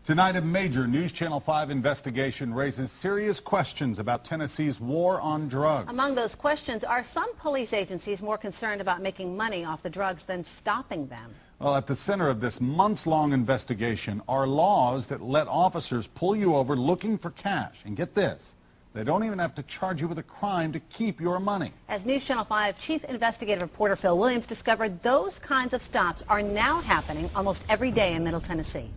Tonight, a major News Channel 5 investigation raises serious questions about Tennessee's war on drugs. Among those questions, are some police agencies more concerned about making money off the drugs than stopping them? Well, at the center of this months-long investigation are laws that let officers pull you over looking for cash. And get this, they don't even have to charge you with a crime to keep your money. As News Channel 5 Chief Investigative Reporter Phil Williams discovered, those kinds of stops are now happening almost every day in Middle Tennessee.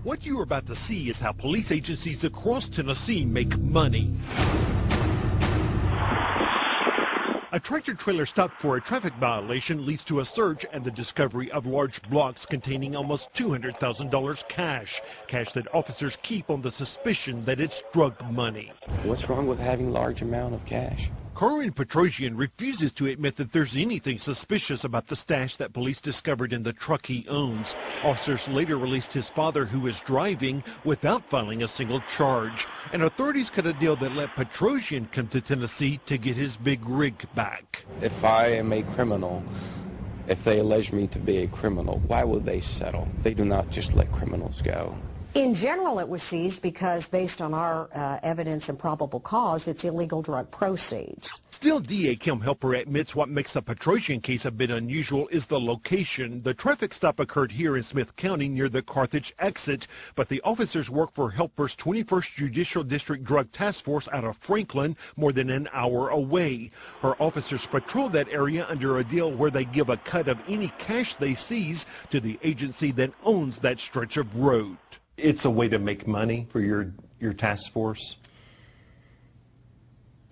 What you are about to see is how police agencies across Tennessee make money. A tractor-trailer stopped for a traffic violation leads to a search and the discovery of large blocks containing almost $200,000 cash that officers keep on the suspicion that it's drug money. What's wrong with having a large amount of cash? Corwin Petrosian refuses to admit that there's anything suspicious about the stash that police discovered in the truck he owns. Officers later released his father, who was driving, without filing a single charge. And authorities cut a deal that let Petrosian come to Tennessee to get his big rig back. If I am a criminal, if they allege me to be a criminal, why would they settle? They do not just let criminals go. In general, it was seized because, based on our evidence and probable cause, it's illegal drug proceeds. Still, DA Kim Helper admits what makes the Petrosian case a bit unusual is the location. The traffic stop occurred here in Smith County near the Carthage exit, but the officers work for Helper's 21st Judicial District Drug Task Force out of Franklin, more than an hour away. Her officers patrol that area under a deal where they give a cut of any cash they seize to the agency that owns that stretch of road. It's a way to make money for your task force,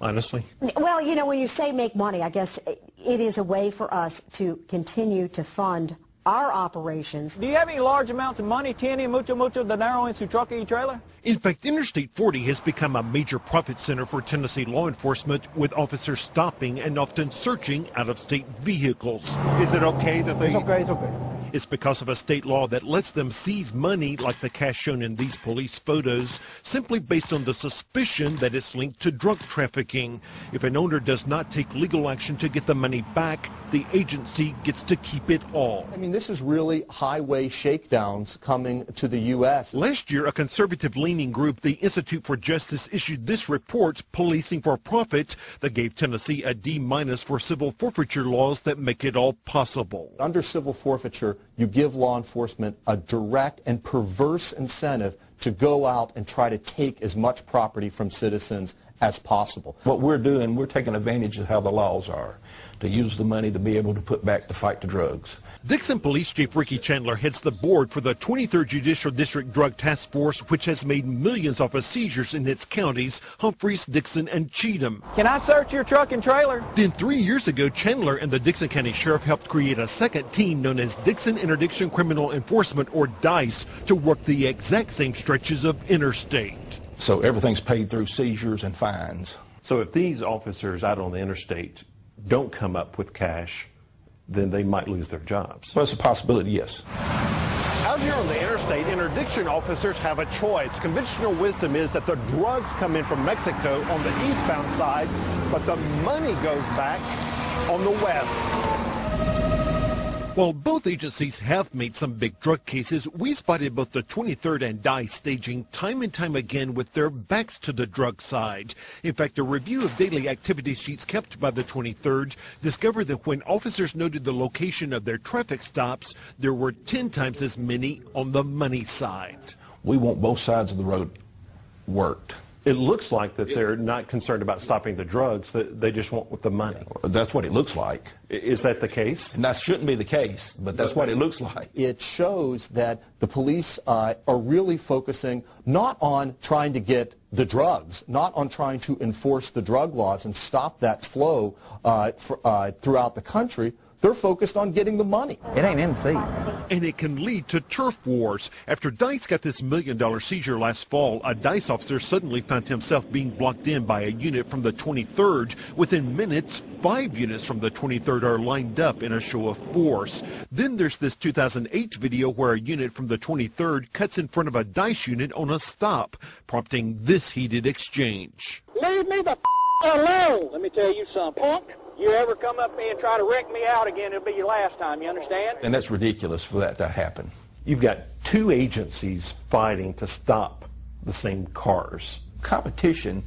honestly? Well, you know, when you say make money, I guess it is a way for us to continue to fund our operations. Do you have any large amounts of money? ¿Tiene mucho dinero en su truck y trailer? In fact, Interstate 40 has become a major profit center for Tennessee law enforcement, with officers stopping and often searching out-of-state vehicles. Is it okay that they... It's okay. It's because of a state law that lets them seize money, like the cash shown in these police photos, simply based on the suspicion that it's linked to drug trafficking. If an owner does not take legal action to get the money back, the agency gets to keep it all. I mean, this is really highway shakedowns coming to the U.S. Last year, a conservative-leaning group, the Institute for Justice, issued this report, Policing for Profit, that gave Tennessee a D- for civil forfeiture laws that make it all possible. Under civil forfeiture, you give law enforcement a direct and perverse incentive to go out and try to take as much property from citizens as possible. What we're doing, we're taking advantage of how the laws are, to use the money to be able to put back to fight the drugs. Dixon Police Chief Ricky Chandler heads the board for the 23rd Judicial District Drug Task Force, which has made millions off of seizures in its counties, Humphreys, Dixon, and Cheatham. Can I search your truck and trailer? Then 3 years ago, Chandler and the Dixon County Sheriff helped create a second team known as Dixon Interdiction Criminal Enforcement, or DICE, to work the exact same stretches of interstate. So everything's paid through seizures and fines. So if these officers out on the interstate don't come up with cash, then they might lose their jobs. Well, it's a possibility, yes. Out here on the interstate, interdiction officers have a choice. Conventional wisdom is that the drugs come in from Mexico on the eastbound side, but the money goes back on the west. While both agencies have made some big drug cases, we spotted both the 23rd and DICE staging time and time again with their backs to the drug side. In fact, a review of daily activity sheets kept by the 23rd discovered that when officers noted the location of their traffic stops, there were 10 times as many on the money side. We want both sides of the road worked. It looks like that they're not concerned about stopping the drugs, that they just want the money. That's what it looks like. Is that the case? And that shouldn't be the case, but that's what it looks like. It shows that the police are really focusing not on trying to get the drugs, not on trying to enforce the drug laws and stop that flow throughout the country. They're focused on getting the money. It ain't in the seat. And it can lead to turf wars. After DICE got this $1 million seizure last fall, a DICE officer suddenly found himself being blocked in by a unit from the 23rd. Within minutes, 5 units from the 23rd are lined up in a show of force. Then there's this 2008 video where a unit from the 23rd cuts in front of a DICE unit on a stop, prompting this heated exchange. Leave me the alone. Let me tell you something, punk. You ever come up me and try to wreck me out again, it'll be your last time, you understand? And that's ridiculous for that to happen. You've got two agencies fighting to stop the same cars. Competition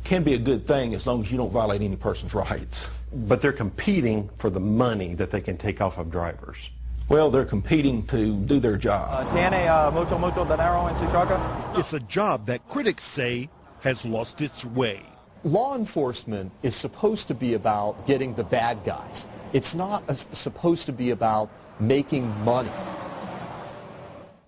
can be a good thing as long as you don't violate any person's rights. But they're competing for the money that they can take off of drivers. Well, they're competing to do their job. Tiene mucho dinero en su troca. It's a job that critics say has lost its way. Law enforcement is supposed to be about getting the bad guys. It's not supposed to be about making money.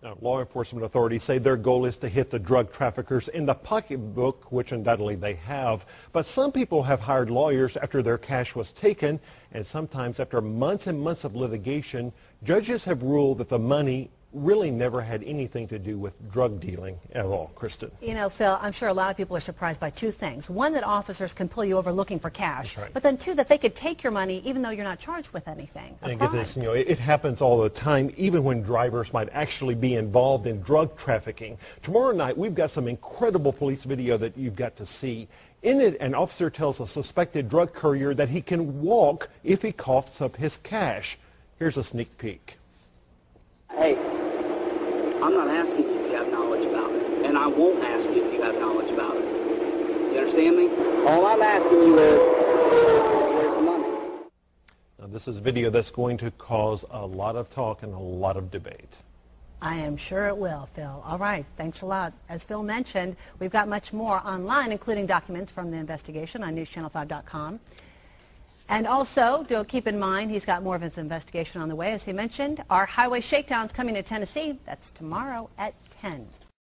Now, law enforcement authorities say their goal is to hit the drug traffickers in the pocketbook, which undoubtedly they have. But some people have hired lawyers after their cash was taken, and sometimes after months and months of litigation, judges have ruled that the money really never had anything to do with drug dealing at all. Kristen. You know, Phil, I'm sure a lot of people are surprised by two things. One, that officers can pull you over looking for cash. That's right. But then two, that they could take your money even though you're not charged with anything. And get this, it happens all the time, even when drivers might actually be involved in drug trafficking. Tomorrow night, we've got some incredible police video that you've got to see. In it, an officer tells a suspected drug courier that he can walk if he coughs up his cash. Here's a sneak peek. Hey, I'm not asking you if you have knowledge about it, and I won't ask you if you have knowledge about it. You understand me? All I'm asking you is, where's the money? Now, this is video that's going to cause a lot of talk and a lot of debate. I am sure it will, Phil. All right, thanks a lot. As Phil mentioned, we've got much more online, including documents from the investigation on newschannel5.com. And also, do keep in mind, he's got more of his investigation on the way. As he mentioned, our highway shakedown's coming to Tennessee. That's tomorrow at 10.